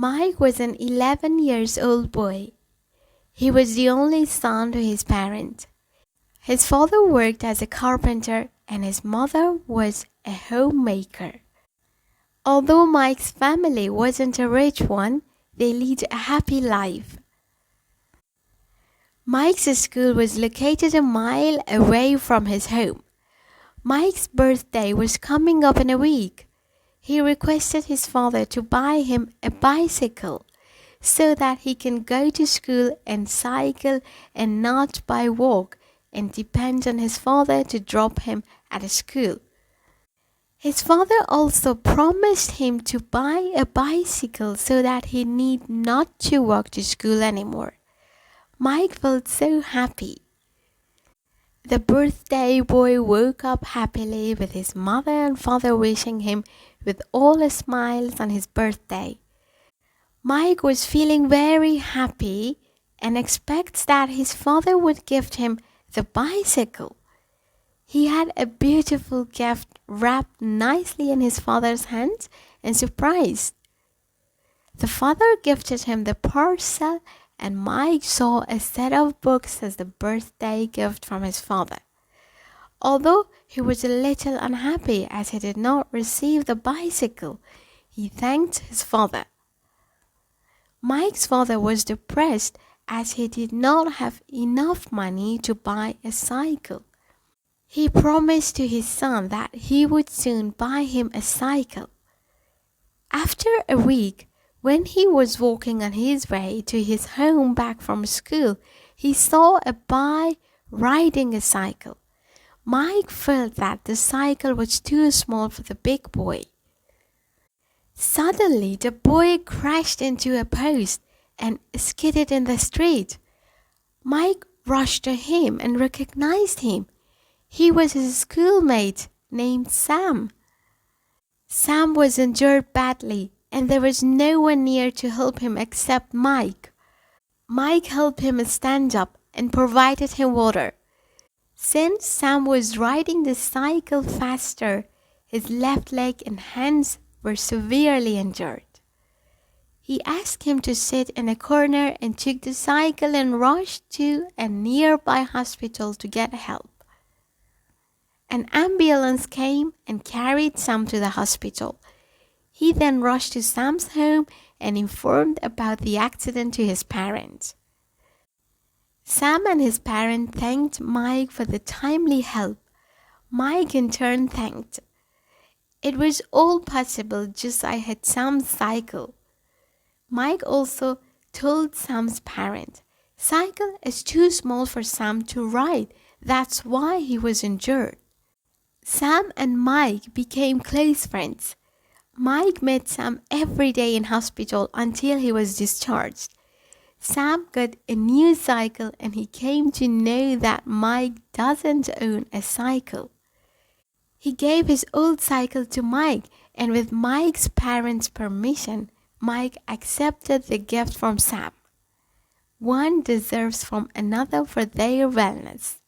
Mike was an 11 years old boy. He was the only son to his parents. His father worked as a carpenter and his mother was a homemaker. Although Mike's family wasn't a rich one, they led a happy life. Mike's school was located a mile away from his home. Mike's birthday was coming up in a week. He requested his father to buy him a bicycle so that he can go to school and cycle and not by walk and depend on his father to drop him at school. His father also promised him to buy a bicycle so that he need not to walk to school anymore. Mike felt so happy. The birthday boy woke up happily with his mother and father wishing him with all the smiles on his birthday. Mike was feeling very happy and expects that his father would gift him the bicycle. He had a beautiful gift wrapped nicely in his father's hands and surprised. The father gifted him the parcel and Mike saw a set of books as the birthday gift from his father. Although he was a little unhappy as he did not receive the bicycle, he thanked his father. Mike's father was depressed as he did not have enough money to buy a cycle. He promised to his son that he would soon buy him a cycle. After a week, when he was walking on his way to his home back from school, he saw a boy riding a cycle. Mike felt that the cycle was too small for the big boy. Suddenly, the boy crashed into a post and skidded in the street. Mike rushed to him and recognized him. He was his schoolmate named Sam. Sam was injured badly and there was no one near to help him except Mike. Mike helped him stand up and provided him water. Since Sam was riding the cycle faster, his left leg and hands were severely injured. He asked him to sit in a corner and took the cycle and rushed to a nearby hospital to get help. An ambulance came and carried Sam to the hospital. He then rushed to Sam's home and informed about the accident to his parents. Sam and his parents thanked Mike for the timely help. Mike in turn thanked. It was all possible just I had Sam's cycle. Mike also told Sam's parents, "Cycle is too small for Sam to ride. That's why he was injured." Sam and Mike became close friends. Mike met Sam every day in hospital until he was discharged. Sam got a new cycle and he came to know that Mike doesn't own a cycle. He gave his old cycle to Mike, and with Mike's parents' permission, Mike accepted the gift from Sam. One deserves from another for their wellness.